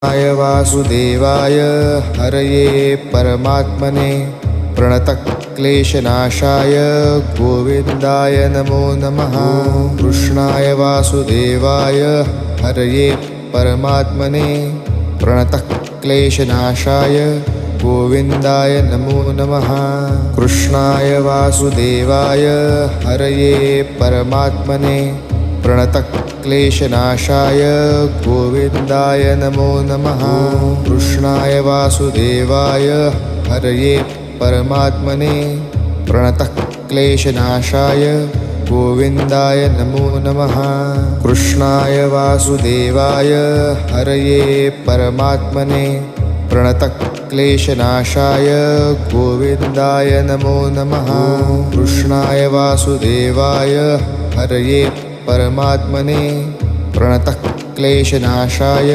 कृष्णाय वासुदेवाय हरये परमात्मने प्रणतक्लेशनाशाय गोविन्दाय नमो नमः। कृष्णाय वासुदेवाय हरये परमात्मने प्रणतक्लेशनाशाय गोविन्दाय नमो नमः। कृष्णाय वासुदेवाय हरये परमात्मने प्रणतक्लेशनाशाय गोविन्दाय नमो नमः। कृष्णाय वासुदेवाय हरये परमात्मने प्रणतक्लेशनाशाय गोविन्दाय नमो नमः। कृष्णाय वासुदेवाय हरये परमात्मने प्रणतक्लेशनाशाय गोविन्दाय नमो नमः। कृष्णाय वासुदेवाय हरये परमात्मने प्रणतक्लेशनाशाय